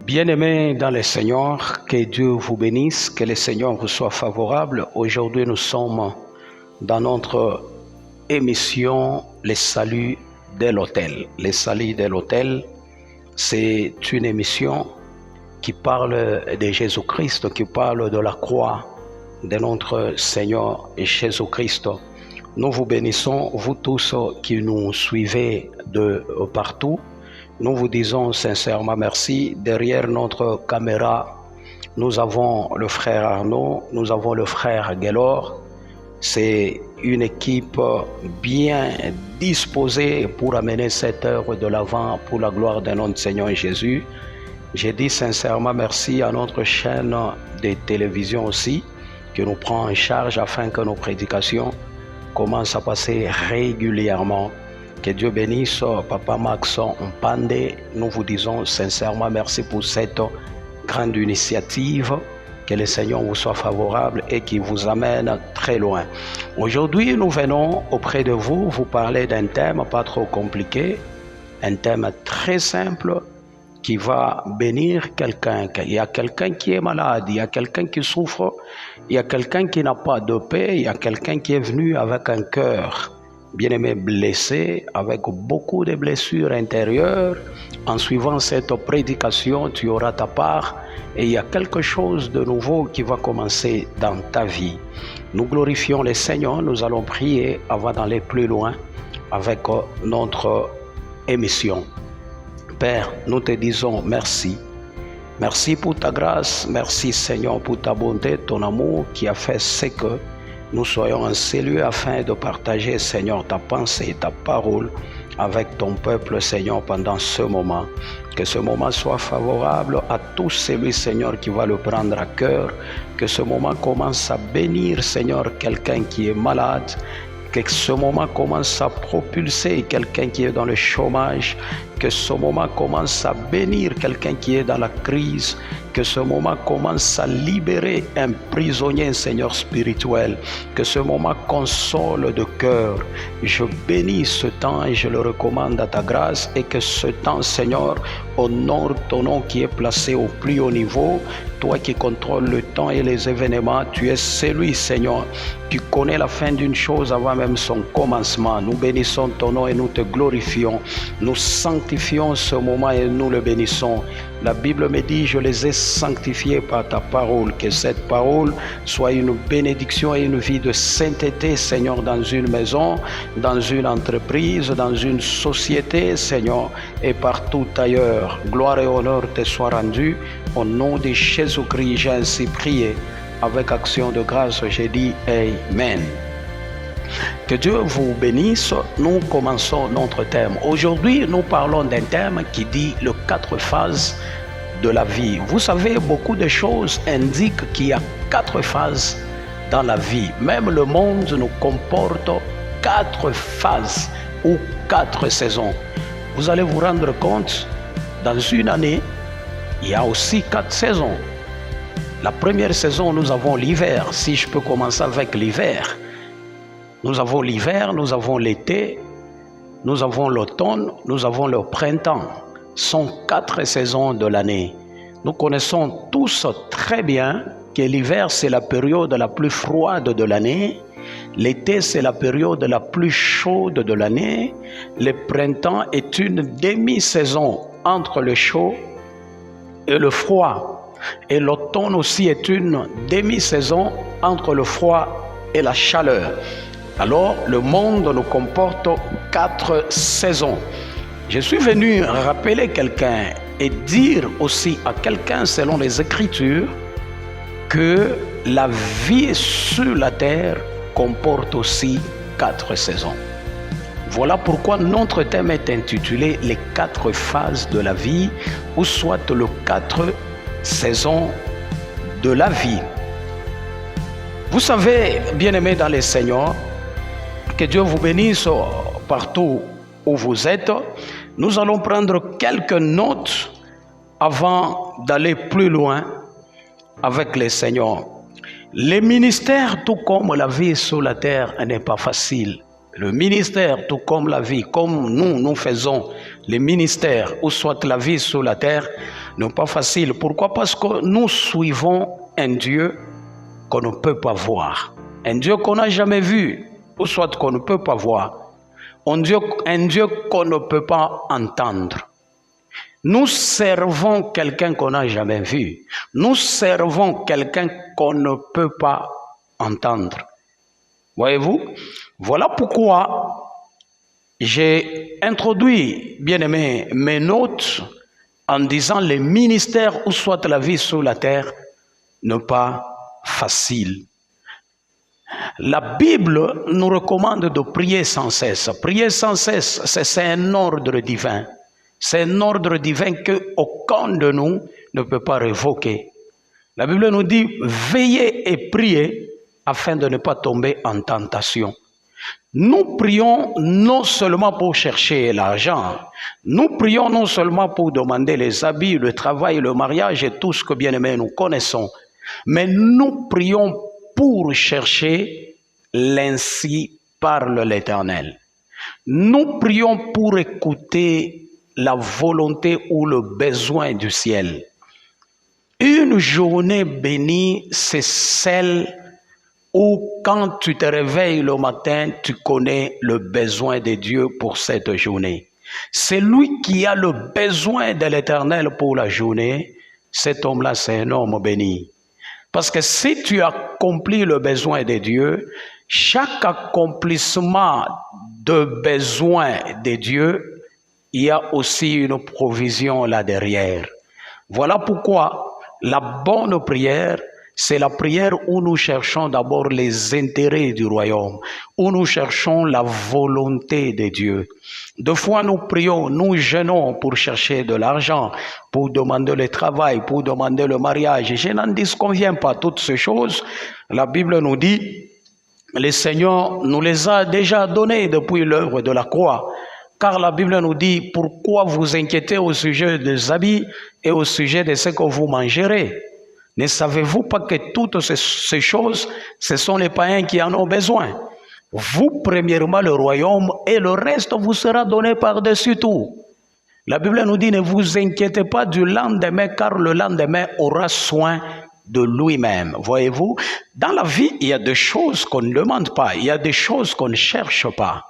Bien-aimés dans le Seigneur, que Dieu vous bénisse, que le Seigneur vous soit favorable. Aujourd'hui, nous sommes dans notre émission Les Saluts de l'Autel. Les Saluts de l'Autel, c'est une émission qui parle de Jésus-Christ, qui parle de la croix de notre Seigneur Jésus-Christ. Nous vous bénissons, vous tous qui nous suivez de partout. Nous vous disons sincèrement merci. Derrière notre caméra, nous avons le frère Arnaud, nous avons le frère Guélor. C'est une équipe bien disposée pour amener cette œuvre de l'avant pour la gloire de notre Seigneur Jésus. J'ai dit sincèrement merci à notre chaîne de télévision aussi, qui nous prend en charge afin que nos prédications commencent à passer régulièrement. Que Dieu bénisse Papa Maxon Mpande. Nous vous disons sincèrement merci pour cette grande initiative. Que le Seigneur vous soit favorable et qu'il vous amène très loin. Aujourd'hui, nous venons auprès de vous parler d'un thème pas trop compliqué, un thème très simple qui va bénir quelqu'un. Il y a quelqu'un qui est malade, il y a quelqu'un qui souffre, il y a quelqu'un qui n'a pas de paix, il y a quelqu'un qui est venu avec un cœur bien-aimé blessé, avec beaucoup de blessures intérieures. En suivant cette prédication, tu auras ta part et il y a quelque chose de nouveau qui va commencer dans ta vie. Nous glorifions le Seigneur, nous allons prier avant d'aller plus loin avec notre émission. Père, nous te disons merci. Merci pour ta grâce, merci Seigneur pour ta bonté, ton amour qui a fait ce que nous soyons en ces lieux afin de partager, Seigneur, ta pensée, ta parole avec ton peuple, Seigneur, pendant ce moment. Que ce moment soit favorable à tout celui, Seigneur, qui va le prendre à cœur. Que ce moment commence à bénir, Seigneur, quelqu'un qui est malade. Que ce moment commence à propulser quelqu'un qui est dans le chômage. Que ce moment commence à bénir quelqu'un qui est dans la crise. Que ce moment commence à libérer un prisonnier, Seigneur spirituel. Que ce moment console de cœur. Je bénis ce temps et je le recommande à ta grâce. Et que ce temps, Seigneur, honore ton nom qui est placé au plus haut niveau. Toi qui contrôles le temps et les événements, tu es celui, Seigneur. Tu connais la fin d'une chose avant même son commencement. Nous bénissons ton nom et nous te glorifions. Nous sanctifions ce moment et nous le bénissons. La Bible me dit, je les ai sanctifiés par ta parole. Que cette parole soit une bénédiction et une vie de sainteté, Seigneur, dans une maison, dans une entreprise, dans une société, Seigneur, et partout ailleurs. Gloire et honneur te soient rendus. Au nom de Jésus-Christ, j'ai ainsi prié. Avec action de grâce, j'ai dit Amen. Que Dieu vous bénisse. Nous commençons notre thème. Aujourd'hui, nous parlons d'un thème qui dit les 4 phases de la vie. Vous savez, beaucoup de choses indiquent qu'il y a 4 phases dans la vie. Même le monde nous comporte 4 phases ou 4 saisons. Vous allez vous rendre compte, dans une année, il y a aussi 4 saisons. La première saison, nous avons l'hiver. Si je peux commencer avec l'hiver. Nous avons l'hiver, nous avons l'été, nous avons l'automne, nous avons le printemps. Ce sont 4 saisons de l'année. Nous connaissons tous très bien que l'hiver, c'est la période la plus froide de l'année. L'été, c'est la période la plus chaude de l'année. Le printemps est une demi-saison entre le chaud et le froid. Et l'automne aussi est une demi-saison entre le froid et la chaleur. Alors, le monde nous comporte 4 saisons. Je suis venu rappeler quelqu'un et dire aussi à quelqu'un, selon les Écritures, que la vie sur la terre comporte aussi 4 saisons. Voilà pourquoi notre thème est intitulé « Les 4 phases de la vie » ou soit les 4 saisons de la vie. Vous savez, bien-aimés dans le Seigneur, que Dieu vous bénisse partout où vous êtes. Nous allons prendre quelques notes avant d'aller plus loin avec le Seigneur. Le ministère, tout comme la vie sur la terre, n'est pas facile. Le ministère, tout comme la vie, comme nous faisons le ministère, ou soit la vie sur la terre, n'est pas facile. Pourquoi? Parce que nous suivons un Dieu qu'on ne peut pas voir. Un Dieu qu'on n'a jamais vu, ou soit qu'on ne peut pas voir. Un Dieu qu'on ne peut pas entendre. Nous servons quelqu'un qu'on n'a jamais vu. Nous servons quelqu'un qu'on ne peut pas entendre. Voyez-vous? Voilà pourquoi j'ai introduit, bien aimé, mes notes en disant les ministères ou soit la vie sur la terre n'est pas facile. La Bible nous recommande de prier sans cesse. Prier sans cesse, c'est un ordre divin. C'est un ordre divin qu'aucun de nous ne peut pas révoquer. La Bible nous dit « Veillez et priez afin de ne pas tomber en tentation ». Nous prions non seulement pour chercher l'argent, nous prions non seulement pour demander les habits, le travail, le mariage et tout ce que bien-aimés nous connaissons, mais nous prions pour chercher l'ainsi parle l'Éternel. Nous prions pour écouter la volonté ou le besoin du ciel. Une journée bénie, c'est celle où quand tu te réveilles le matin, tu connais le besoin de Dieu pour cette journée. C'est lui qui a le besoin de l'Éternel pour la journée. Cet homme-là, c'est un homme béni. Parce que si tu accomplis le besoin de Dieu, chaque accomplissement de besoin de Dieu, il y a aussi une provision là derrière. Voilà pourquoi la bonne prière, c'est la prière où nous cherchons d'abord les intérêts du royaume, où nous cherchons la volonté de Dieu. Deux fois nous prions, nous jeûnons pour chercher de l'argent, pour demander le travail, pour demander le mariage. Je n'en disconviens pas toutes ces choses. La Bible nous dit, le Seigneur nous les a déjà données depuis l'œuvre de la croix. Car la Bible nous dit, pourquoi vous inquiétez au sujet des habits et au sujet de ce que vous mangerez? Ne savez-vous pas que toutes ces choses, ce sont les païens qui en ont besoin? Vous, premièrement, le royaume, et le reste vous sera donné par-dessus tout. La Bible nous dit, ne vous inquiétez pas du lendemain, car le lendemain aura soin de lui-même. Voyez-vous, dans la vie, il y a des choses qu'on ne demande pas, il y a des choses qu'on ne cherche pas.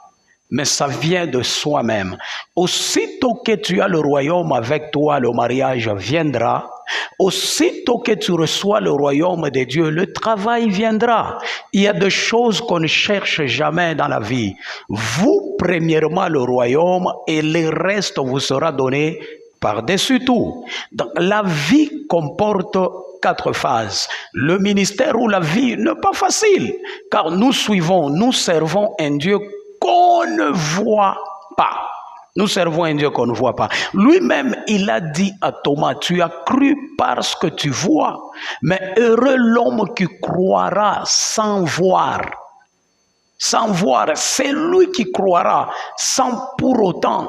Mais ça vient de soi-même. Aussitôt que tu as le royaume avec toi, le mariage viendra. Aussitôt que tu reçois le royaume de Dieu, le travail viendra. Il y a des choses qu'on ne cherche jamais dans la vie. Vous, premièrement, le royaume et le reste vous sera donné par-dessus tout. Donc, la vie comporte 4 phases. Le ministère ou la vie n'est pas facile, car nous servons un Dieu qu'on ne voit pas. Nous servons un Dieu qu'on ne voit pas. Lui-même, il a dit à Thomas, tu as cru parce que tu vois, mais heureux l'homme qui croira sans voir. Sans voir, c'est lui qui croira sans pour autant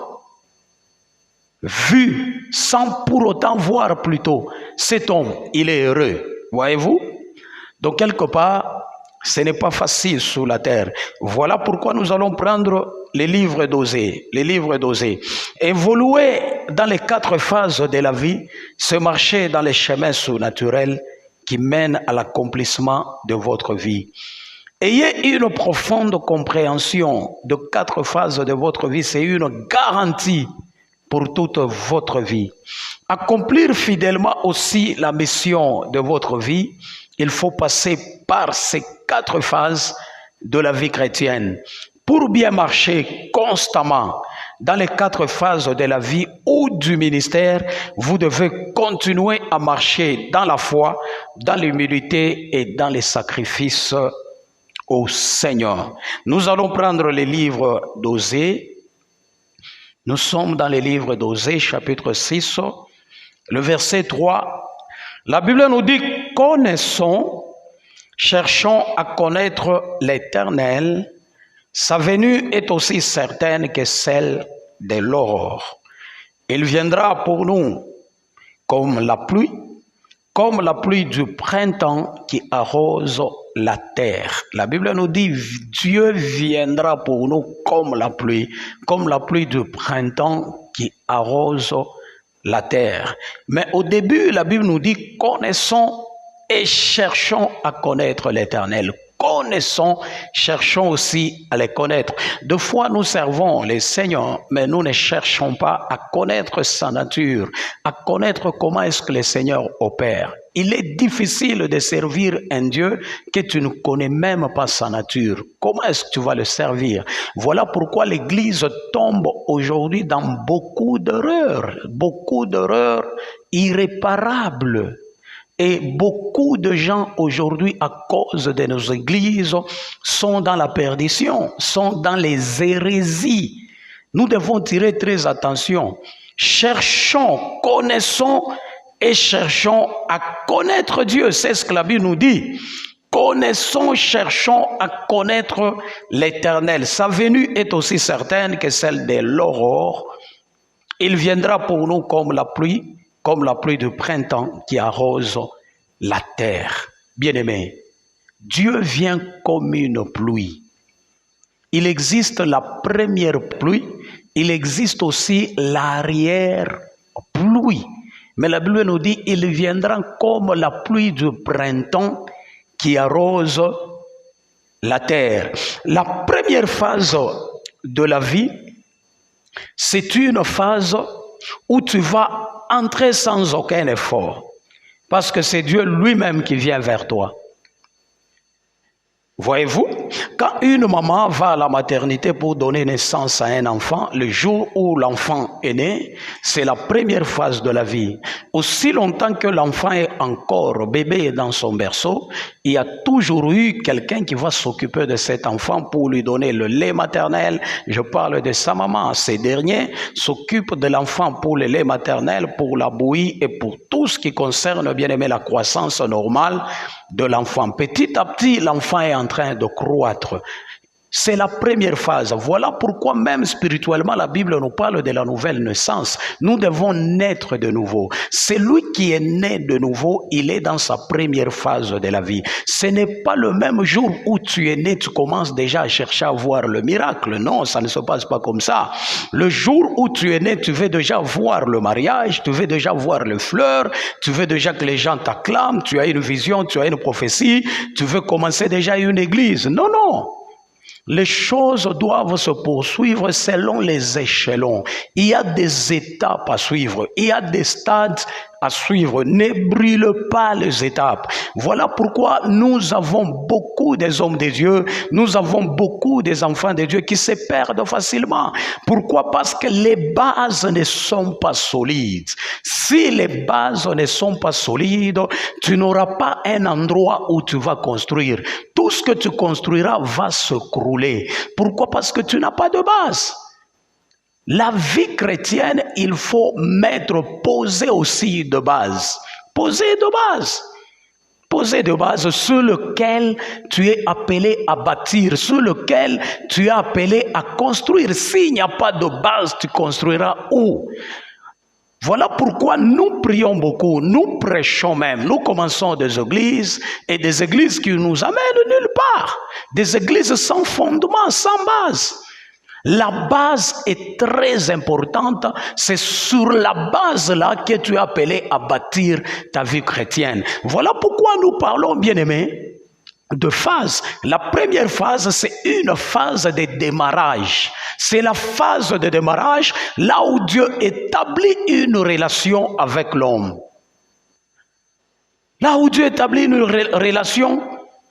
vu, sans pour autant voir plutôt. Cet homme, il est heureux. Voyez-vous? Donc quelque part, ce n'est pas facile sur la terre. Voilà pourquoi nous allons prendre les livres d'Osée. Les livres d'Osée. Évoluer dans les 4 phases de la vie, se marcher dans les chemins surnaturels qui mènent à l'accomplissement de votre vie. Ayez une profonde compréhension de 4 phases de votre vie. C'est une garantie pour toute votre vie. Accomplir fidèlement aussi la mission de votre vie, il faut passer par ces 4 phases de la vie chrétienne. Pour bien marcher constamment dans les 4 phases de la vie ou du ministère, vous devez continuer à marcher dans la foi, dans l'humilité et dans les sacrifices au Seigneur. Nous allons prendre les livres d'Osée. Nous sommes dans les livres d'Osée, chapitre 6, le verset 3. La Bible nous dit « Connaissons, cherchons à connaître l'Éternel. Sa venue est aussi certaine que celle de l'aurore. Il viendra pour nous comme la pluie du printemps qui arrose la terre. » La Bible nous dit Dieu viendra pour nous comme la pluie du printemps qui arrose la terre. Mais au début, la Bible nous dit connaissons et cherchons à connaître l'Éternel. Connaissons, cherchons aussi à les connaître. Deux fois, nous servons les seigneurs, mais nous ne cherchons pas à connaître sa nature, à connaître comment est-ce que le Seigneur opère. Il est difficile de servir un Dieu que tu ne connais même pas sa nature. Comment est-ce que tu vas le servir? Voilà pourquoi l'Église tombe aujourd'hui dans beaucoup d'erreurs irréparables. Et beaucoup de gens aujourd'hui, à cause de nos églises, sont dans la perdition, sont dans les hérésies. Nous devons tirer très attention. Cherchons, connaissons et cherchons à connaître Dieu. C'est ce que la Bible nous dit. Connaissons, cherchons à connaître l'Éternel. Sa venue est aussi certaine que celle de l'aurore. Il viendra pour nous comme la pluie du printemps qui arrose la terre. Bien-aimés, Dieu vient comme une pluie. Il existe la première pluie, il existe aussi l'arrière-pluie. Mais la Bible nous dit, il viendra comme la pluie du printemps qui arrose la terre. La première phase de la vie, c'est une phase où tu vas entrer sans aucun effort, parce que c'est Dieu lui-même qui vient vers toi. Voyez-vous, quand une maman va à la maternité pour donner naissance à un enfant, le jour où l'enfant est né, c'est la première phase de la vie. Aussi longtemps que l'enfant est encore bébé dans son berceau, il y a toujours eu quelqu'un qui va s'occuper de cet enfant pour lui donner le lait maternel. Je parle de sa maman. Ces derniers s'occupent de l'enfant pour le lait maternel, pour la bouillie et pour tout ce qui concerne, bien aimé, la croissance normale de l'enfant. Petit à petit, l'enfant est en train de croître. C'est la première phase. Voilà pourquoi même spirituellement, la Bible nous parle de la nouvelle naissance. Nous devons naître de nouveau. Celui qui est né de nouveau, il est dans sa première phase de la vie. Ce n'est pas le même jour où tu es né, tu commences déjà à chercher à voir le miracle. Non, ça ne se passe pas comme ça. Le jour où tu es né, tu veux déjà voir le mariage, tu veux déjà voir les fleurs, tu veux déjà que les gens t'acclament, tu as une vision, tu as une prophétie, tu veux commencer déjà une église. Non, non. Les choses doivent se poursuivre selon les échelons. Il y a des étapes à suivre. Il y a des stades à suivre. Ne brûle pas les étapes. Voilà pourquoi nous avons beaucoup des hommes de Dieu. Nous avons beaucoup des enfants de Dieu qui se perdent facilement. Pourquoi? Parce que les bases ne sont pas solides. Si les bases ne sont pas solides, tu n'auras pas un endroit où tu vas construire. Tout ce que tu construiras va s'écrouler. Pourquoi? Parce que tu n'as pas de base. La vie chrétienne, il faut poser aussi de base. Poser de base sur lequel tu es appelé à bâtir, sur lequel tu es appelé à construire. S'il n'y a pas de base, tu construiras où? Voilà pourquoi nous prions beaucoup, nous prêchons même, nous commençons des églises et des églises qui nous amènent nulle part. Des églises sans fondement, sans base. La base est très importante. C'est sur la base là que tu es appelé à bâtir ta vie chrétienne. Voilà pourquoi nous parlons, bien-aimés, de phases. La première phase, c'est une phase de démarrage. C'est la phase de démarrage là où Dieu établit une relation avec l'homme. Là où Dieu établit une relation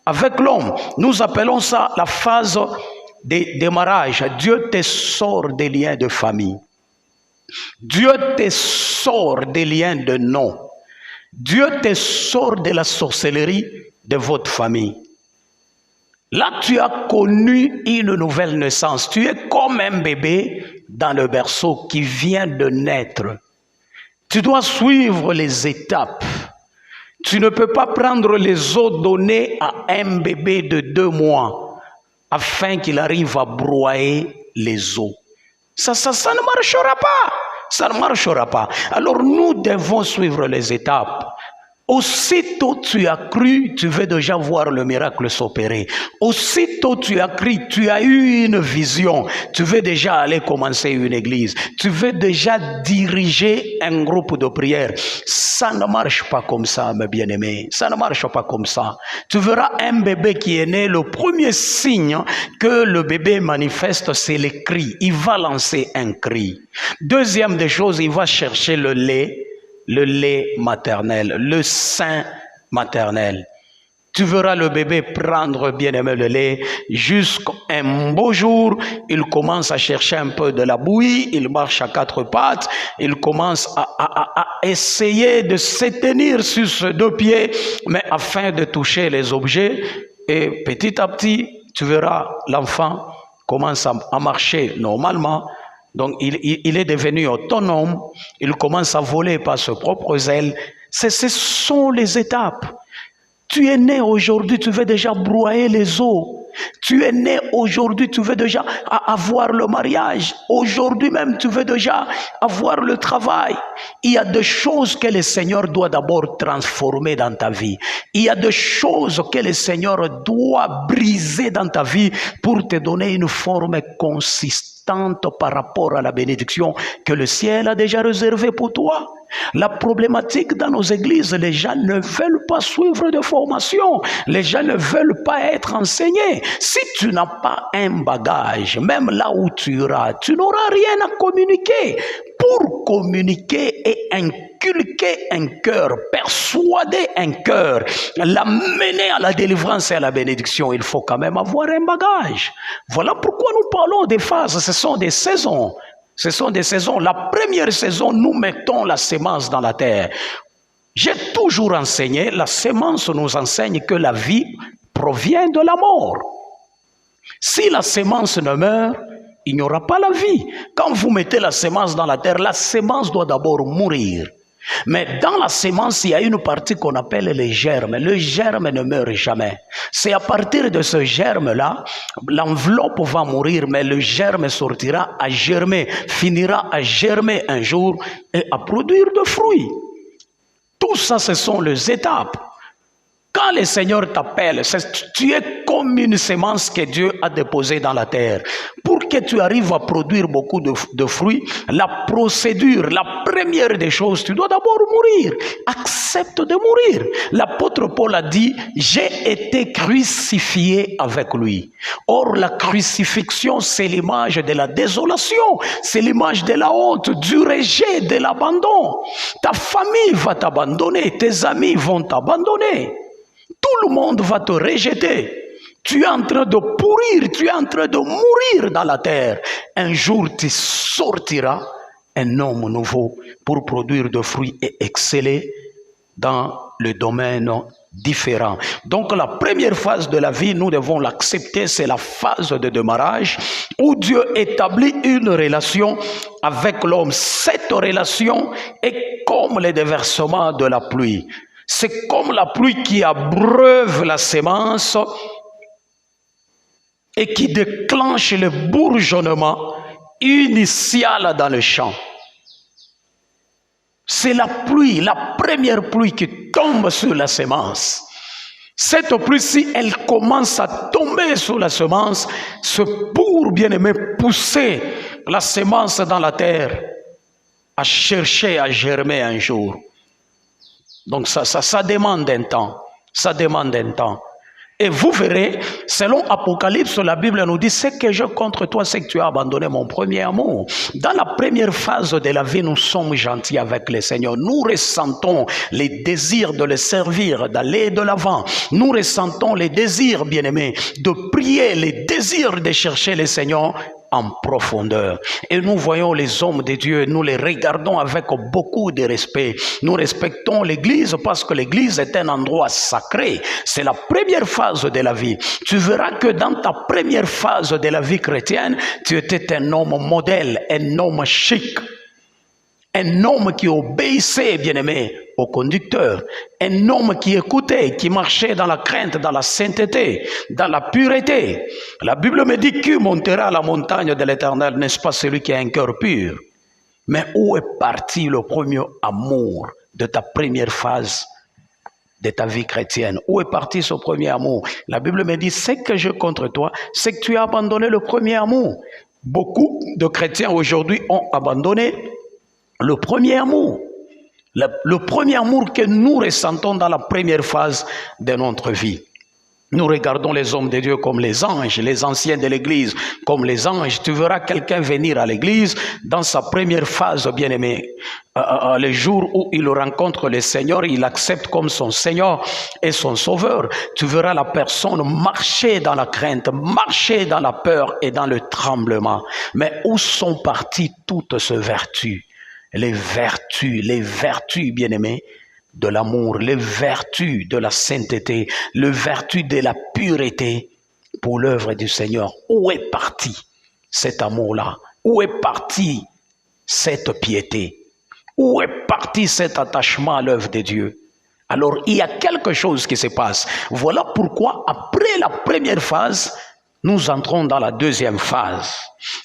avec l'homme. Nous appelons ça la phase des démarrages, Dieu te sort des liens de famille. Dieu te sort des liens de nom. Dieu te sort de la sorcellerie de votre famille. Là, tu as connu une nouvelle naissance. Tu es comme un bébé dans le berceau qui vient de naître. Tu dois suivre les étapes. Tu ne peux pas prendre les os donnés à un bébé de 2 mois afin qu'il arrive à broyer les os. Ça ne marchera pas. Ça ne marchera pas. Alors nous devons suivre les étapes. Aussitôt tu as cru, tu veux déjà voir le miracle s'opérer. Aussitôt tu as cru, tu as eu une vision, tu veux déjà aller commencer une église. Tu veux déjà diriger un groupe de prière. Ça ne marche pas comme ça, mes bien-aimés. Ça ne marche pas comme ça. Tu verras un bébé qui est né, le premier signe que le bébé manifeste, c'est les cris. Il va lancer un cri. Deuxième des choses, il va chercher le lait maternel, le sein maternel. Tu verras le bébé prendre, bien aimé, le lait jusqu'à un beau jour. Il commence à chercher un peu de la bouillie, il marche à 4 pattes, il commence à essayer de se tenir sur ses 2 pieds, mais afin de toucher les objets. Et petit à petit, tu verras l'enfant commence à marcher normalement. Donc, il est devenu autonome, il commence à voler par ses propres ailes. Ce sont les étapes. Tu es né aujourd'hui, tu veux déjà broyer les os. Tu es né aujourd'hui, tu veux déjà avoir le mariage. Aujourd'hui même, tu veux déjà avoir le travail. Il y a des choses que le Seigneur doit d'abord transformer dans ta vie. Il y a des choses que le Seigneur doit briser dans ta vie pour te donner une forme consistante par rapport à la bénédiction que le ciel a déjà réservée pour toi. La problématique dans nos églises, les gens ne veulent pas suivre de formation. Les gens ne veulent pas être enseignés. Si tu n'as pas un bagage, même là où tu iras, tu n'auras rien à communiquer. Pour communiquer et inculquer un cœur, persuader un cœur, l'amener à la délivrance et à la bénédiction, il faut quand même avoir un bagage. Voilà pourquoi nous parlons des phases, ce sont des saisons. Ce sont des saisons. La première saison, nous mettons la sémence dans la terre. J'ai toujours enseigné, la sémence nous enseigne que la vie provient de la mort. Si la sémence ne meurt, il n'y aura pas la vie. Quand vous mettez la sémence dans la terre, la sémence doit d'abord mourir. Mais dans la sémence, il y a une partie qu'on appelle les germes. Le germe ne meurt jamais. C'est à partir de ce germe-là, l'enveloppe va mourir, mais le germe sortira à germer, finira à germer un jour et à produire de fruits. Tout ça, ce sont les étapes. Quand le Seigneur t'appelle, tu es comme une sémence que Dieu a déposée dans la terre. Pour que tu arrives à produire beaucoup de fruits, la procédure, la première des choses, tu dois d'abord mourir. Accepte de mourir. L'apôtre Paul a dit, j'ai été crucifié avec lui. Or, la crucifixion, c'est l'image de la désolation. C'est l'image de la honte, du rejet, de l'abandon. Ta famille va t'abandonner, tes amis vont t'abandonner. Tout le monde va te rejeter. Tu es en train de pourrir, tu es en train de mourir dans la terre. Un jour, tu sortiras un homme nouveau pour produire de fruits et exceller dans le domaine différent. Donc la première phase de la vie, nous devons l'accepter, c'est la phase de démarrage où Dieu établit une relation avec l'homme. Cette relation est comme le déversement de la pluie. C'est comme la pluie qui abreuve la sémence et qui déclenche le bourgeonnement initial dans le champ. C'est la pluie, la première pluie qui tombe sur la sémence. Cette pluie-ci, elle commence à tomber sur la semence, c'est pour, bien aimé, pousser la sémence dans la terre, à chercher à germer un jour. Donc ça demande un temps, ça demande un temps. Et vous verrez, selon Apocalypse, la Bible nous dit, ce que j'ai contre toi, c'est que tu as abandonné mon premier amour. Dans la première phase de la vie, nous sommes gentils avec le Seigneur. Nous ressentons les désirs de le servir, d'aller de l'avant. Nous ressentons les désirs, bien-aimés, de prier, les désirs de chercher le Seigneur en profondeur. Et nous voyons les hommes de Dieu, nous les regardons avec beaucoup de respect. Nous respectons l'Église parce que l'Église est un endroit sacré. C'est la première phase de la vie. Tu verras que dans ta première phase de la vie chrétienne, tu étais un homme modèle, un homme chic, un homme qui obéissait, bien-aimé, au conducteur, un homme qui écoutait, qui marchait dans la crainte, dans la sainteté, dans la pureté. La Bible me dit qui montera à la montagne de l'Éternel, n'est-ce pas celui qui a un cœur pur? Mais où est parti le premier amour de ta première phase de ta vie chrétienne? Où est parti ce premier amour? La Bible me dit, ce que j'ai contre toi, c'est que tu as abandonné le premier amour. Beaucoup de chrétiens aujourd'hui ont abandonné le premier amour. Le premier amour que nous ressentons dans la première phase de notre vie. Nous regardons les hommes de Dieu comme les anges, les anciens de l'église comme les anges. Tu verras quelqu'un venir à l'église dans sa première phase, bien-aimé. Le jour où il rencontre le Seigneur, il accepte comme son Seigneur et son Sauveur. Tu verras la personne marcher dans la crainte, marcher dans la peur et dans le tremblement. Mais où sont parties toutes ces vertus? Les vertus, bien-aimés, de l'amour, les vertus de la sainteté, les vertus de la pureté pour l'œuvre du Seigneur. Où est parti cet amour-là? Où est parti cette piété? Où est parti cet attachement à l'œuvre de Dieu? Alors, il y a quelque chose qui se passe. Voilà pourquoi, après la première phase, nous entrons dans la deuxième phase.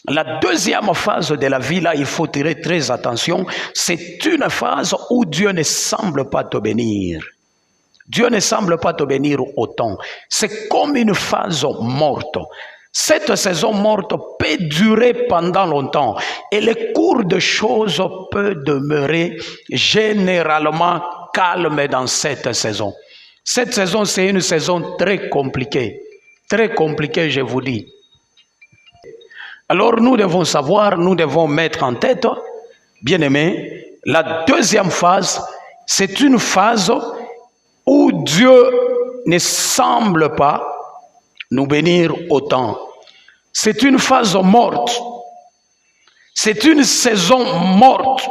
La deuxième phase de la vie, là, il faut tirer très attention. C'est une phase où Dieu ne semble pas te bénir. Dieu ne semble pas te bénir autant. C'est comme une phase morte. Cette saison morte peut durer pendant longtemps et le cours de choses peut demeurer généralement calme dans cette saison. Cette saison, c'est une saison très compliquée. Très compliqué, je vous dis. Alors nous devons savoir, nous devons mettre en tête, bien aimé, la deuxième phase, c'est une phase où Dieu ne semble pas nous bénir autant. C'est une phase morte. C'est une saison morte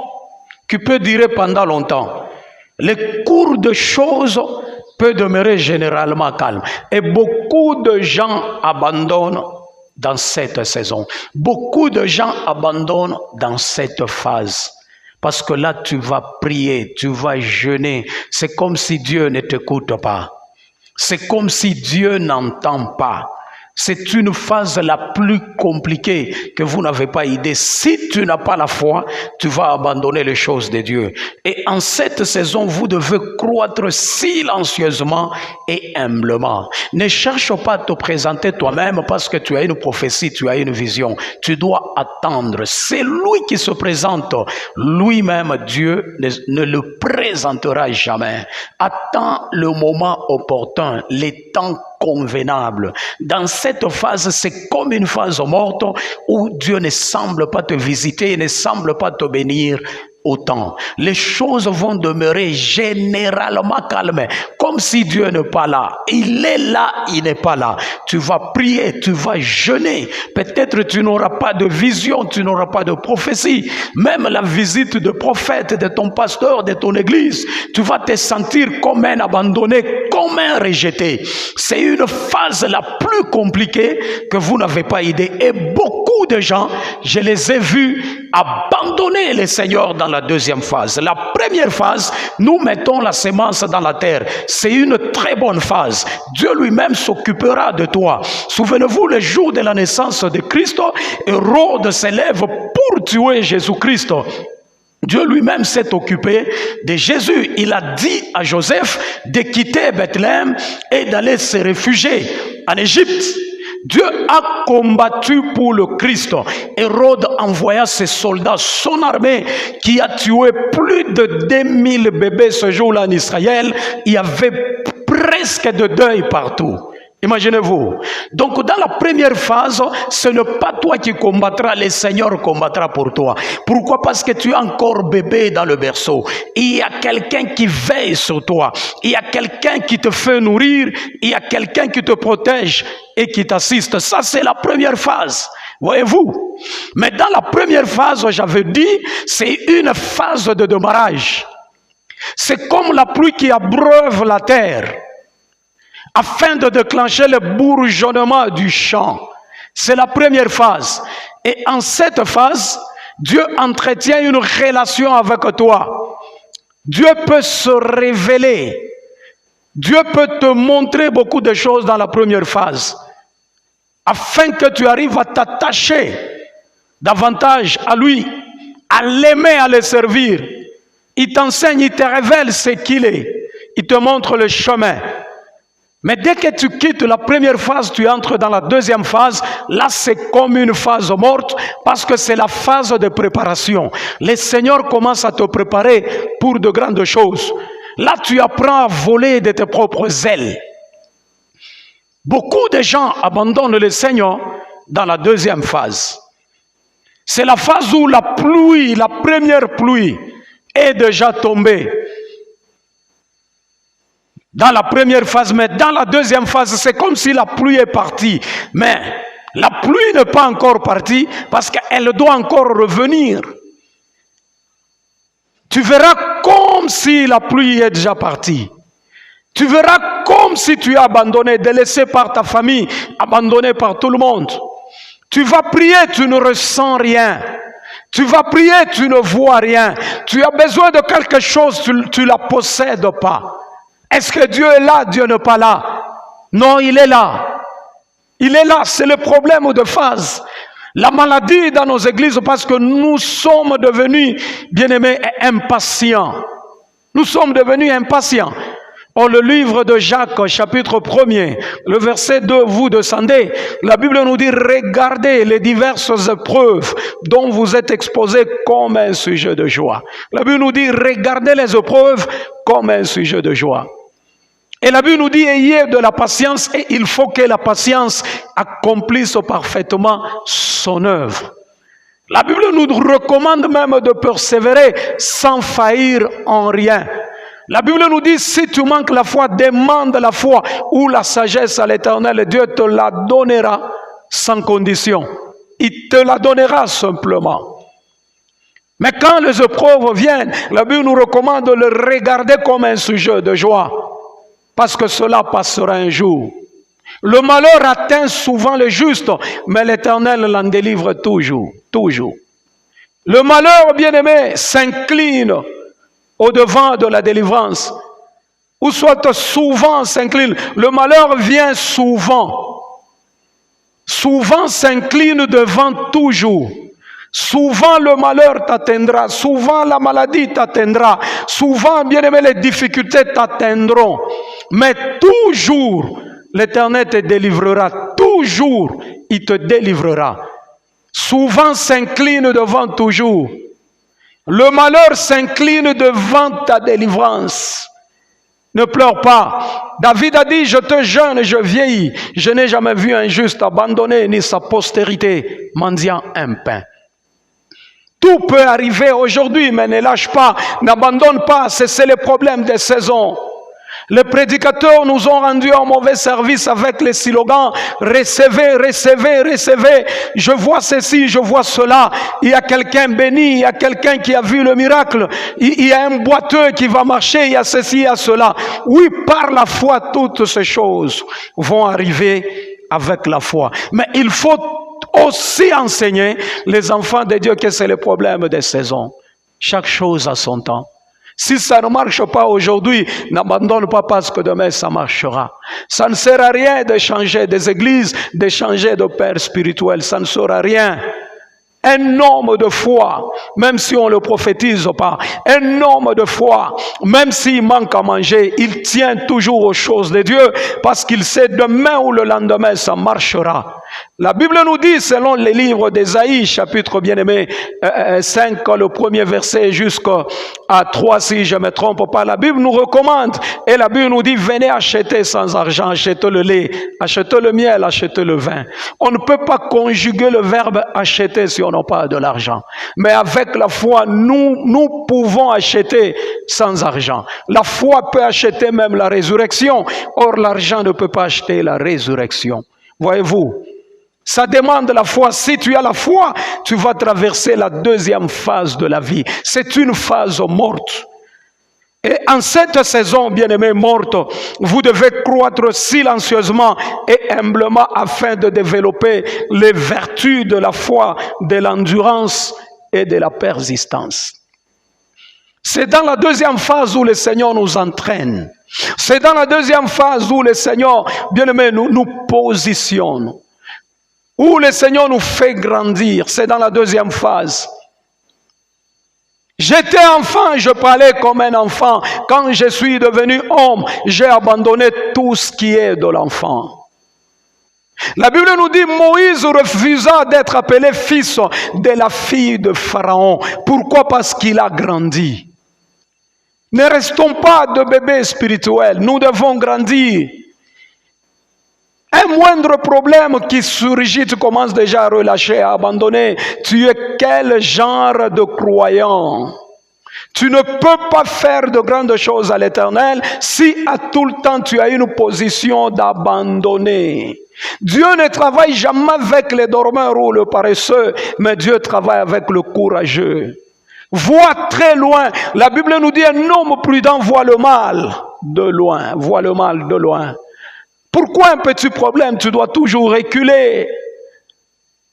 qui peut durer pendant longtemps. Le cours de choses peut demeurer généralement calme. Et beaucoup de gens abandonnent dans cette saison. Beaucoup de gens abandonnent dans cette phase. Parce que là, tu vas prier, tu vas jeûner. C'est comme si Dieu ne t'écoute pas. C'est comme si Dieu n'entend pas. C'est une phase la plus compliquée que vous n'avez pas idée. Si tu n'as pas la foi, tu vas abandonner les choses de Dieu. Et en cette saison, vous devez croître silencieusement et humblement. Ne cherche pas à te présenter toi-même parce que tu as une prophétie, tu as une vision. Tu dois attendre. C'est lui qui se présente. Lui-même, Dieu, ne le présentera jamais. Attends le moment opportun, les temps convenable. Dans cette phase, c'est comme une phase morte où Dieu ne semble pas te visiter, ne semble pas te bénir autant. Les choses vont demeurer généralement calmes, comme si Dieu n'est pas là. Il est là, il n'est pas là. Tu vas prier, tu vas jeûner. Peut-être tu n'auras pas de vision, tu n'auras pas de prophétie. Même la visite de prophète, de ton pasteur, de ton église, tu vas te sentir comme un abandonné, comme un rejeté. C'est une phase la plus compliquée que vous n'avez pas idée. Et beaucoup de gens, je les ai vus abandonner le Seigneur dans la deuxième phase. La première phase, nous mettons la semence dans la terre. C'est une très bonne phase. Dieu lui-même s'occupera de toi. Souvenez-vous, le jour de la naissance de Christ, Hérode s'élève pour tuer Jésus-Christ. Dieu lui-même s'est occupé de Jésus. Il a dit à Joseph de quitter Bethléem et d'aller se réfugier en Égypte. Dieu a combattu pour le Christ. Hérode envoya ses soldats, son armée, qui a tué plus de 2000 bébés ce jour-là en Israël. Il y avait presque de deuil partout. Imaginez-vous. Donc dans la première phase, ce n'est pas toi qui combattras, le Seigneur combattra pour toi. Pourquoi? Parce que tu es encore bébé dans le berceau. Il y a quelqu'un qui veille sur toi. Il y a quelqu'un qui te fait nourrir. Il y a quelqu'un qui te protège et qui t'assiste. Ça, c'est la première phase. Voyez-vous? Mais dans la première phase, j'avais dit, c'est une phase de démarrage. C'est comme la pluie qui abreuve la terre, afin de déclencher le bourgeonnement du champ. C'est la première phase. Et en cette phase, Dieu entretient une relation avec toi. Dieu peut se révéler. Dieu peut te montrer beaucoup de choses dans la première phase, afin que tu arrives à t'attacher davantage à lui, à l'aimer, à le servir. Il t'enseigne, il te révèle ce qu'il est. Il te montre le chemin. Mais dès que tu quittes la première phase, tu entres dans la deuxième phase. Là, c'est comme une phase morte parce que c'est la phase de préparation. Le Seigneur commence à te préparer pour de grandes choses. Là, tu apprends à voler de tes propres ailes. Beaucoup de gens abandonnent le Seigneur dans la deuxième phase. C'est la phase où la pluie, la première pluie, est déjà tombée. Dans la première phase, mais dans la deuxième phase, c'est comme si la pluie est partie. Mais la pluie n'est pas encore partie parce qu'elle doit encore revenir. Tu verras comme si la pluie est déjà partie. Tu verras comme si tu es abandonné, délaissé par ta famille, abandonné par tout le monde. Tu vas prier, tu ne ressens rien. Tu vas prier, tu ne vois rien. Tu as besoin de quelque chose, tu ne la possèdes pas. Est-ce que Dieu est là? Dieu n'est pas là. Non, il est là. Il est là, c'est le problème de phase. La maladie dans nos églises parce que nous sommes devenus, bien-aimés, impatients. Nous sommes devenus impatients. Or, le livre de Jacques, chapitre 1er, le verset 2, vous descendez, la Bible nous dit, regardez les diverses épreuves dont vous êtes exposés comme un sujet de joie. La Bible nous dit, regardez les épreuves comme un sujet de joie. Et la Bible nous dit, ayez de la patience, et il faut que la patience accomplisse parfaitement son œuvre. La Bible nous recommande même de persévérer sans faillir en rien. La Bible nous dit, si tu manques la foi, demande la foi ou la sagesse à l'Éternel, et Dieu te la donnera sans condition. Il te la donnera simplement. Mais quand les épreuves viennent, la Bible nous recommande de le regarder comme un sujet de joie. Parce que cela passera un jour. Le malheur atteint souvent le juste, mais l'Éternel l'en délivre toujours, toujours. Le malheur, bien-aimé, s'incline au-devant de la délivrance. Ou soit souvent s'incline. Le malheur vient souvent. Souvent s'incline devant toujours. Souvent le malheur t'atteindra, souvent la maladie t'atteindra, souvent, bien-aimé, les difficultés t'atteindront. Mais toujours, l'Éternel te délivrera, toujours, il te délivrera. Souvent s'incline devant toujours. Le malheur s'incline devant ta délivrance. Ne pleure pas. David a dit, je te jeûne et je vieillis. Je n'ai jamais vu un juste abandonné, ni sa postérité mendiant un pain. Tout peut arriver aujourd'hui, mais ne lâche pas, n'abandonne pas, c'est le problème des saisons. Les prédicateurs nous ont rendu un mauvais service avec les slogans « Recevez, recevez, recevez ». Je vois ceci, je vois cela. Il y a quelqu'un béni, il y a quelqu'un qui a vu le miracle. Il y a un boiteux qui va marcher, il y a ceci, il y a cela. Oui, par la foi, toutes ces choses vont arriver avec la foi. Mais il faut aussi enseigner les enfants de Dieu que c'est le problème des saisons. Chaque chose a son temps. Si ça ne marche pas aujourd'hui, n'abandonne pas parce que demain ça marchera. Ça ne sert à rien de changer des églises, de changer de père spirituel. Ça ne sert à rien. Un homme de foi, même si on ne le prophétise pas, un homme de foi, même s'il manque à manger, il tient toujours aux choses de Dieu parce qu'il sait demain ou le lendemain ça marchera. La Bible nous dit, selon les livres d'Ésaïe, chapitre bien-aimé 5, le premier verset jusqu'à 3, si je ne me trompe pas, la Bible nous recommande, et la Bible nous dit, venez acheter sans argent, achetez le lait, achetez le miel, achetez le vin. On ne peut pas conjuguer le verbe acheter si on n'a pas de l'argent. Mais avec la foi, nous pouvons acheter sans argent. La foi peut acheter même la résurrection. Or, l'argent ne peut pas acheter la résurrection. Voyez-vous, ça demande la foi. Si tu as la foi, tu vas traverser la deuxième phase de la vie. C'est une phase morte. Et en cette saison, bien-aimés, morte, vous devez croître silencieusement et humblement afin de développer les vertus de la foi, de l'endurance et de la persistance. C'est dans la deuxième phase où le Seigneur nous entraîne. C'est dans la deuxième phase où le Seigneur, bien-aimés, nous positionne. Où le Seigneur nous fait grandir. C'est dans la deuxième phase. J'étais enfant, je parlais comme un enfant. Quand je suis devenu homme, j'ai abandonné tout ce qui est de l'enfant. La Bible nous dit, Moïse refusa d'être appelé fils de la fille de Pharaon. Pourquoi? Parce qu'il a grandi. Ne restons pas de bébés spirituels, nous devons grandir. Un moindre problème qui surgit, tu commences déjà à relâcher, à abandonner. Tu es quel genre de croyant? Tu ne peux pas faire de grandes choses à l'Éternel si à tout le temps tu as une position d'abandonner. Dieu ne travaille jamais avec les dormeurs ou le paresseux, mais Dieu travaille avec le courageux. Vois très loin. La Bible nous dit, un homme prudent voit le mal de loin, voit le mal de loin. Pourquoi un petit problème, tu dois toujours reculer?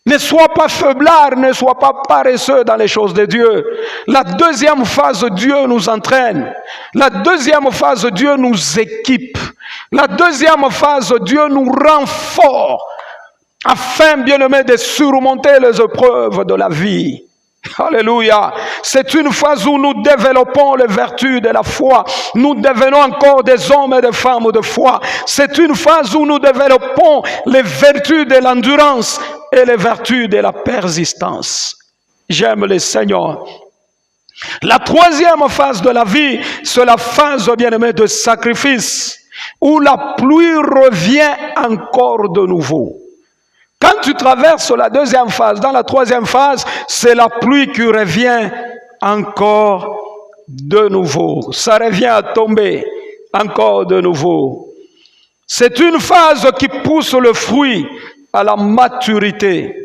Ne sois pas faiblard, ne sois pas paresseux dans les choses de Dieu. La deuxième phase, Dieu nous entraîne. La deuxième phase, Dieu nous équipe. La deuxième phase, Dieu nous rend forts afin, bien-aimés, de surmonter les épreuves de la vie. Alléluia. C'est une phase où nous développons les vertus de la foi. Nous devenons encore des hommes et des femmes de foi. C'est une phase où nous développons les vertus de l'endurance et les vertus de la persistance. J'aime le Seigneur. La troisième phase de la vie, c'est la phase, bien-aimé, de sacrifice, où la pluie revient encore de nouveau. Quand tu traverses la deuxième phase, dans la troisième phase, c'est la pluie qui revient encore de nouveau. Ça revient à tomber encore de nouveau. C'est une phase qui pousse le fruit à la maturité.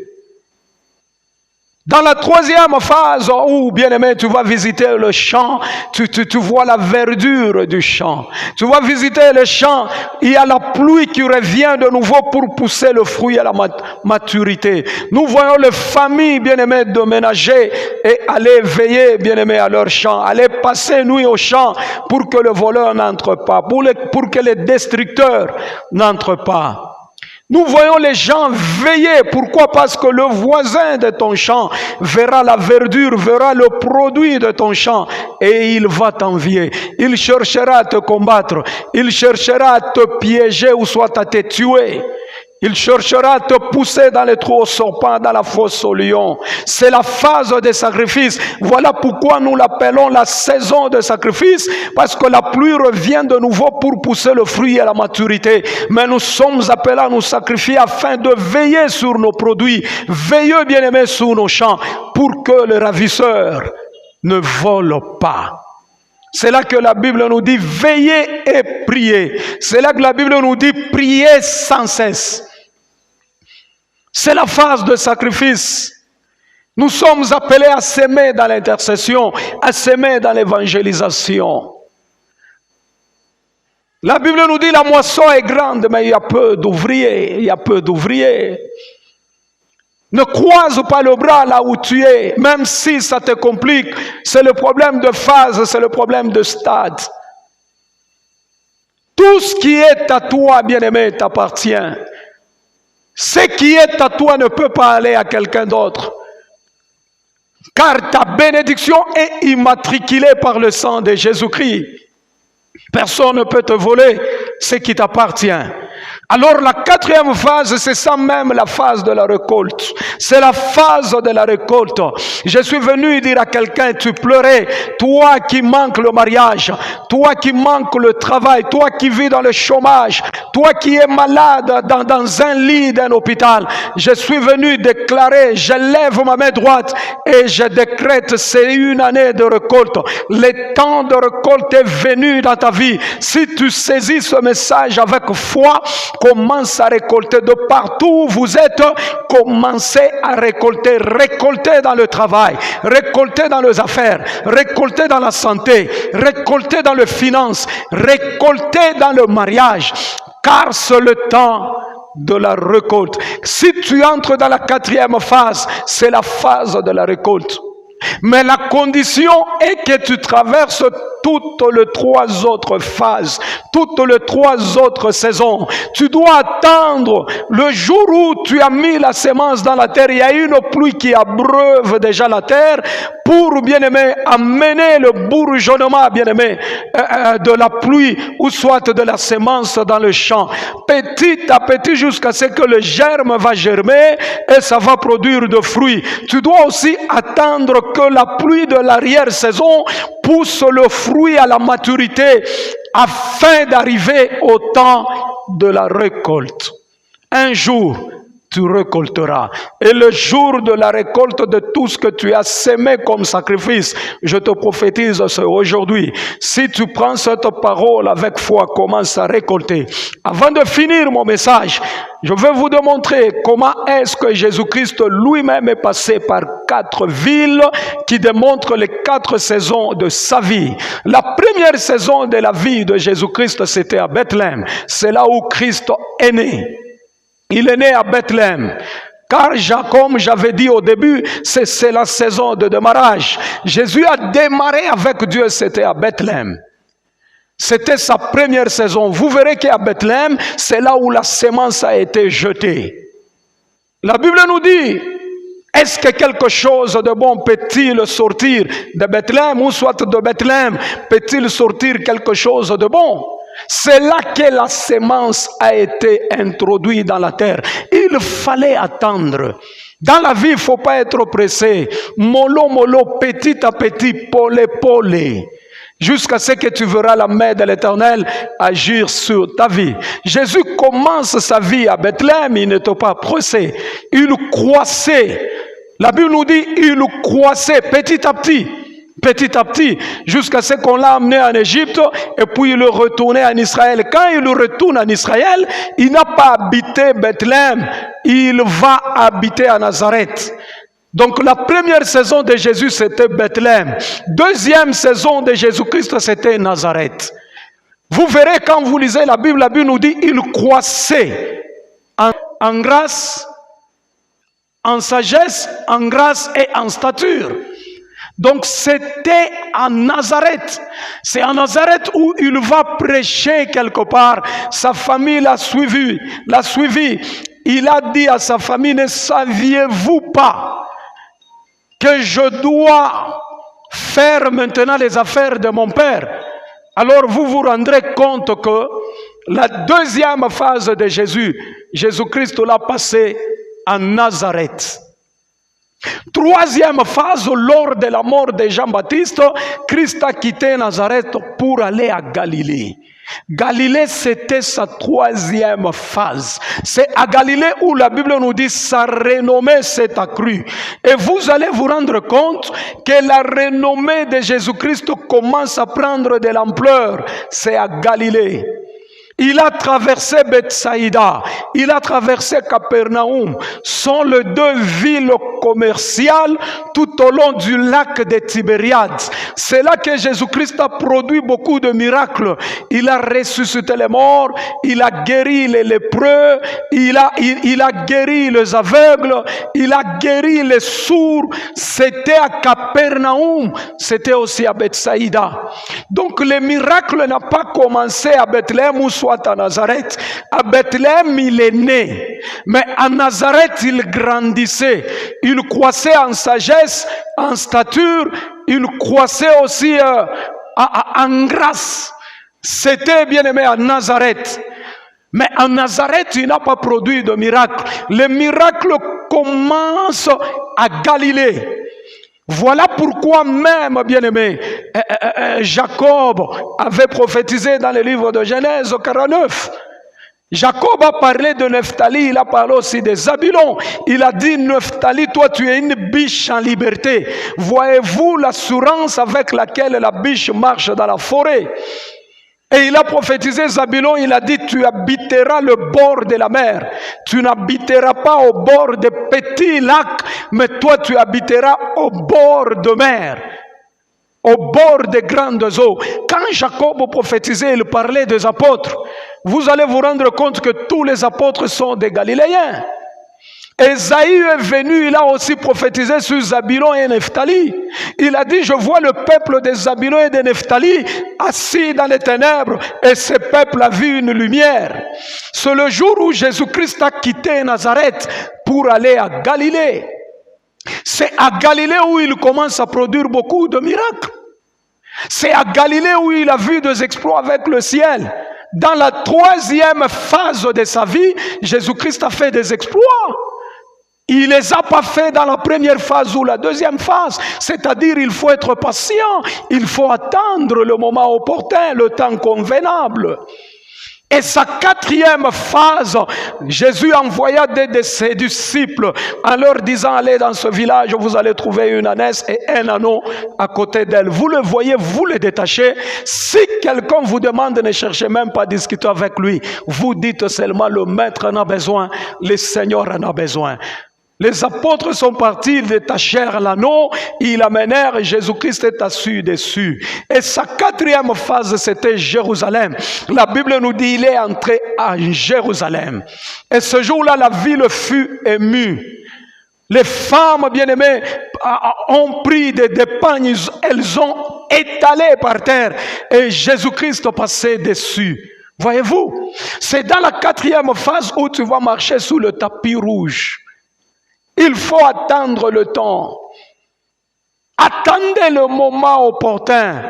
Dans la troisième phase, où, bien-aimé, tu vas visiter le champ, tu vois la verdure du champ. Tu vas visiter le champ, il y a la pluie qui revient de nouveau pour pousser le fruit à la maturité. Nous voyons les familles, bien-aimées, de ménager et aller veiller, bien-aimés, à leur champ, aller passer nuit au champ pour que le voleur n'entre pas, pour que les destructeurs n'entrent pas. Nous voyons les gens veiller. Pourquoi? Parce que le voisin de ton champ verra la verdure, verra le produit de ton champ et il va t'envier. Il cherchera à te combattre. Il cherchera à te piéger ou soit à te tuer. Il cherchera à te pousser dans les trous aux serpents, dans la fosse au lion. C'est la phase des sacrifices. Voilà pourquoi nous l'appelons la saison de sacrifice, parce que la pluie revient de nouveau pour pousser le fruit à la maturité. Mais nous sommes appelés à nous sacrifier afin de veiller sur nos produits, veiller, bien-aimés, sur nos champs, pour que les ravisseurs ne volent pas. C'est là que la Bible nous dit veiller et prier. C'est là que la Bible nous dit prier sans cesse. C'est la phase de sacrifice. Nous sommes appelés à s'aimer dans l'intercession, à s'aimer dans l'évangélisation. La Bible nous dit la moisson est grande, mais il y a peu d'ouvriers. Il y a peu d'ouvriers. Ne croise pas le bras là où tu es, même si ça te complique. C'est le problème de phase, c'est le problème de stade. Tout ce qui est à toi, bien-aimé, t'appartient. Ce qui est à toi ne peut pas aller à quelqu'un d'autre. Car ta bénédiction est immatriculée par le sang de Jésus-Christ. Personne ne peut te voler ce qui t'appartient. Alors la quatrième phase, c'est ça même la phase de la récolte. C'est la phase de la récolte. Je suis venu dire à quelqu'un, tu pleurais, toi qui manques le mariage, toi qui manques le travail, toi qui vis dans le chômage, toi qui es malade dans un lit d'un hôpital. Je suis venu déclarer, je lève ma main droite et je décrète, c'est une année de récolte. Le temps de récolte est venu dans ta vie. Si tu saisis ce message avec foi, commence à récolter de partout où vous êtes, commencez à récolter, récolter dans le travail, récolter dans les affaires, récolter dans la santé, récolter dans les finances, récolter dans le mariage, car c'est le temps de la récolte. Si tu entres dans la quatrième phase, c'est la phase de la récolte. Mais la condition est que tu traverses toutes les trois autres phases, toutes les trois autres saisons. Tu dois attendre le jour où tu as mis la semence dans la terre. Il y a une pluie qui abreuve déjà la terre pour, bien-aimé, amener le bourgeonnement, bien-aimé, de la pluie ou soit de la semence dans le champ. Petit à petit jusqu'à ce que le germe va germer et ça va produire de fruits. Tu dois aussi attendre que la pluie de l'arrière-saison pousse le fruit à la maturité afin d'arriver au temps de la récolte. Un jour, tu récolteras. Et le jour de la récolte de tout ce que tu as semé comme sacrifice, je te prophétise aujourd'hui. Si tu prends cette parole avec foi, commence à récolter. Avant de finir mon message, je vais vous démontrer comment est-ce que Jésus-Christ lui-même est passé par 4 villes qui démontrent les 4 saisons de sa vie. La première saison de la vie de Jésus-Christ, c'était à Bethléem. C'est là où Christ est né. Il est né à Bethléem. Car comme j'avais dit au début, c'est la saison de démarrage. Jésus a démarré avec Dieu, c'était à Bethléem. C'était sa première saison. Vous verrez qu'à Bethléem, c'est là où la semence a été jetée. La Bible nous dit, est-ce que quelque chose de bon peut-il sortir de Bethléem ou soit de Bethléem peut-il sortir quelque chose de bon? C'est là que la semence a été introduite dans la terre. Il fallait attendre. Dans la vie, il ne faut pas être pressé. Mollo, mollo, petit à petit, polé, polé. Jusqu'à ce que tu verras la main de l'Éternel agir sur ta vie. Jésus commence sa vie à Bethléem, il n'était pas pressé. Il croissait. La Bible nous dit, il croissait petit à petit, jusqu'à ce qu'on l'a amené en Égypte, et puis il est retourné en Israël. Quand il retourne en Israël, il n'a pas habité Bethléem, il va habiter à Nazareth. Donc la première saison de Jésus, c'était Bethléem. Deuxième saison de Jésus-Christ, c'était Nazareth. Vous verrez quand vous lisez la Bible nous dit, il croissait en grâce, en sagesse, en grâce et en stature. Donc c'était à Nazareth. C'est à Nazareth où il va prêcher quelque part. Sa famille l'a suivi. Il a dit à sa famille, ne saviez-vous pas que je dois faire maintenant les affaires de mon père? Alors vous vous rendrez compte que la deuxième phase de Jésus-Christ l'a passé à Nazareth. Troisième phase, lors de la mort de Jean-Baptiste, Christ a quitté Nazareth pour aller à Galilée. Galilée, c'était sa troisième phase. C'est à Galilée où la Bible nous dit sa renommée s'est accrue. Et vous allez vous rendre compte que la renommée de Jésus-Christ commence à prendre de l'ampleur. C'est à Galilée. Il a traversé Bethsaïda, il a traversé Capernaum. Sont les deux villes commerciales tout au long du lac de Tibériade. C'est là que Jésus-Christ a produit beaucoup de miracles. Il a ressuscité les morts, il a guéri les lépreux, il a guéri les aveugles, il a guéri les sourds. C'était à Capernaum, c'était aussi à Bethsaïda. Donc les miracles n'ont pas commencé à Bethléem ou soit à Nazareth. À Bethléem, il est né. Mais à Nazareth, il grandissait. Il croissait en sagesse, en stature. Il croissait aussi en grâce. C'était bien aimé à Nazareth. Mais en Nazareth, il n'a pas produit de miracle. Les miracles commencent à Galilée. Voilà pourquoi même, bien-aimé, Jacob avait prophétisé dans le livre de Genèse 49. Jacob a parlé de Nephtali, il a parlé aussi de Zabulon. Il a dit, Nephtali, toi tu es une biche en liberté. Voyez-vous l'assurance avec laquelle la biche marche dans la forêt? Et il a prophétisé Zabulon, il a dit, tu habiteras le bord de la mer. Tu n'habiteras pas au bord des petits lacs, mais toi tu habiteras au bord de mer, au bord des grandes eaux. Quand Jacob prophétisait, il parlait des apôtres. Vous allez vous rendre compte que tous les apôtres sont des Galiléens. Ésaïe est venu, il a aussi prophétisé sur Zabulon et Nephtali. Il a dit, je vois le peuple de Zabulon et de Nephtali assis dans les ténèbres, et ce peuple a vu une lumière. C'est le jour où Jésus-Christ a quitté Nazareth pour aller à Galilée. C'est à Galilée où il commence à produire beaucoup de miracles. C'est à Galilée où il a vu des exploits avec le ciel. Dans la troisième phase de sa vie, Jésus-Christ a fait des exploits. Il ne les a pas fait dans la première phase ou la deuxième phase. C'est-à-dire, il faut être patient. Il faut attendre le moment opportun, le temps convenable. Et sa quatrième phase, Jésus envoya des de ses disciples en leur disant, allez dans ce village, vous allez trouver une ânesse et un âneau à côté d'elle. Vous le voyez, vous le détachez. Si quelqu'un vous demande, ne cherchez même pas à discuter avec lui. Vous dites seulement, le maître en a besoin, le Seigneur en a besoin. Les apôtres sont partis, ils détachèrent l'anneau, ils l'amenèrent et Jésus-Christ est assis dessus. Et sa quatrième phase, c'était Jérusalem. La Bible nous dit, il est entré à Jérusalem. Et ce jour-là, la ville fut émue. Les femmes bien-aimées ont pris des pagnes, elles ont étalé par terre et Jésus-Christ passait dessus. Voyez-vous, c'est dans la quatrième phase où tu vas marcher sous le tapis rouge. Il faut attendre le temps. Attendez le moment opportun.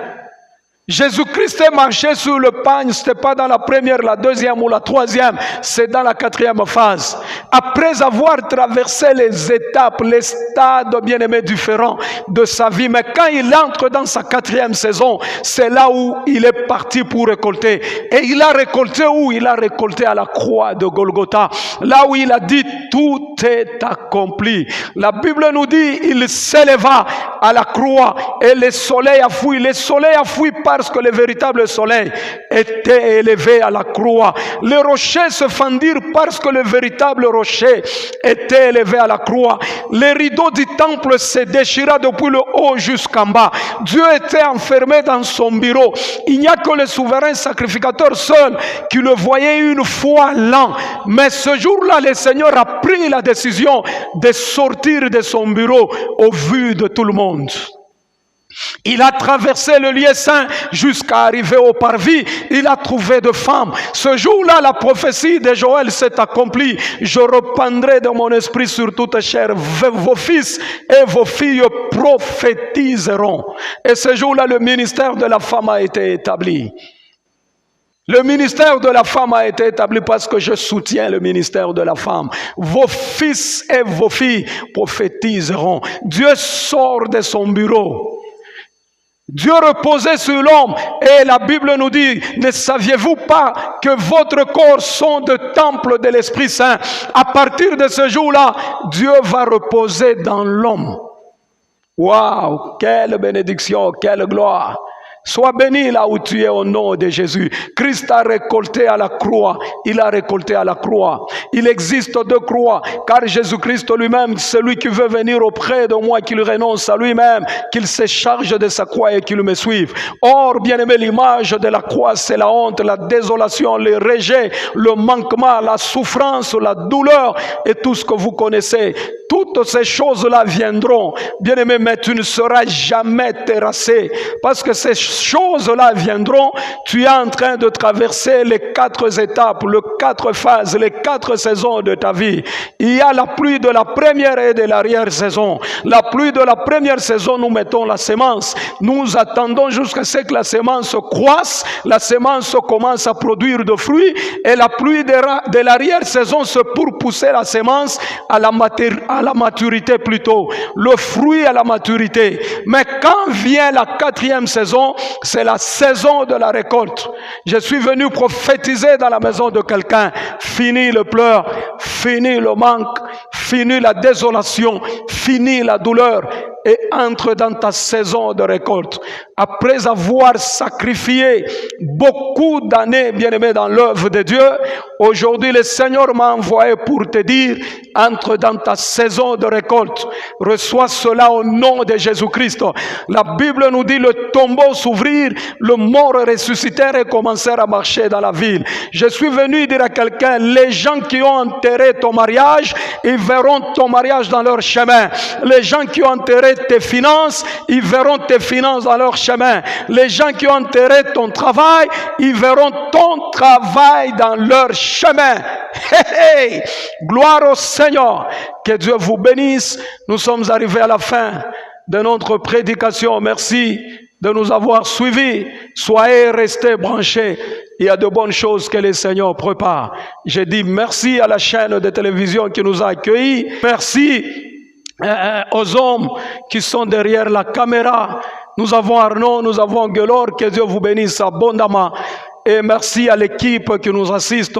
Jésus-Christ est marché sur le pagne, ce n'était pas dans la première, la deuxième ou la troisième, c'est dans la quatrième phase. Après avoir traversé les étapes, les stades bien-aimés différents de sa vie, mais quand il entre dans sa quatrième saison, c'est là où il est parti pour récolter. Et il a récolté où? Il a récolté à la croix de Golgotha, là où il a dit tout est accompli. La Bible nous dit, il s'éleva à la croix et le soleil a fui. Le soleil a fui parce que le véritable soleil était élevé à la croix. Les rochers se fendirent parce que le véritable rocher était élevé à la croix. Les rideaux du temple se déchira depuis le haut jusqu'en bas. Dieu était enfermé dans son bureau. Il n'y a que le souverain sacrificateur seul qui le voyait une fois l'an. Mais ce jour-là, le Seigneur a pris la décision de sortir de son bureau au vu de tout le monde. Il a traversé le lieu saint jusqu'à arriver au parvis. Il a trouvé de femmes. Ce jour-là, la prophétie de Joël s'est accomplie. Je répandrai de mon esprit sur toute chair. Vos fils et vos filles prophétiseront. Et ce jour-là, le ministère de la femme a été établi. Le ministère de la femme a été établi parce que je soutiens le ministère de la femme. Vos fils et vos filles prophétiseront. Dieu sort de son bureau. Dieu reposait sur l'homme et la Bible nous dit, ne saviez-vous pas que votre corps sont de temple de l'Esprit Saint? À partir de ce jour-là, Dieu va reposer dans l'homme. Waouh, quelle bénédiction, quelle gloire! Sois béni là où tu es au nom de Jésus. Christ a récolté à la croix. Il a récolté à la croix. Il existe deux croix, car Jésus-Christ lui-même, celui qui veut venir auprès de moi, qu'il renonce à lui-même, qu'il se charge de sa croix et qu'il me suive. Or, bien-aimé, l'image de la croix, c'est la honte, la désolation, le rejet, le manquement, la souffrance, la douleur et tout ce que vous connaissez. toutes ces choses-là viendront, bien-aimé, mais tu ne seras jamais terrassé, parce que ces choses-là viendront. Tu es en train de traverser les 4 étapes, les 4 phases, les 4 saisons de ta vie. Il y a la pluie de la première et de l'arrière-saison. La pluie de la première saison, nous mettons la sémence. Nous attendons jusqu'à ce que la sémence croisse, la sémence commence à produire de fruits, et la pluie de l'arrière-saison, c'est pour pousser la sémence à la maturité plutôt, le fruit à la maturité. Mais quand vient la 4e saison, c'est la saison de la récolte. Je suis venu prophétiser dans la maison de quelqu'un. Fini le pleur, fini le manque, fini la désolation, fini la douleur, et entre dans ta saison de récolte. Après avoir sacrifié beaucoup d'années, bien-aimé, dans l'œuvre de Dieu, aujourd'hui le Seigneur m'a envoyé pour te dire, entre dans ta saison de récolte. Reçois cela au nom de Jésus-Christ. La Bible nous dit, le tombeau s'ouvrir, le mort ressuscitèrent et commencèrent à marcher dans la ville. Je suis venu dire à quelqu'un, les gens qui ont enterré ton mariage, ils verront ton mariage dans leur chemin. Les gens qui ont enterré tes finances, ils verront tes finances dans leur chemin. Les gens qui ont enterré ton travail, ils verront ton travail dans leur chemin. Hey, hey. Gloire au Seigneur. Que Dieu vous bénisse. Nous sommes arrivés à la fin de notre prédication. Merci de nous avoir suivis. Soyez restés branchés. Il y a de bonnes choses que le Seigneur prépare. Je dis merci à la chaîne de télévision qui nous a accueillis. Merci aux hommes qui sont derrière la caméra. Nous avons Arnaud, nous avons Guelor, que Dieu vous bénisse abondamment. Et merci à l'équipe qui nous assiste.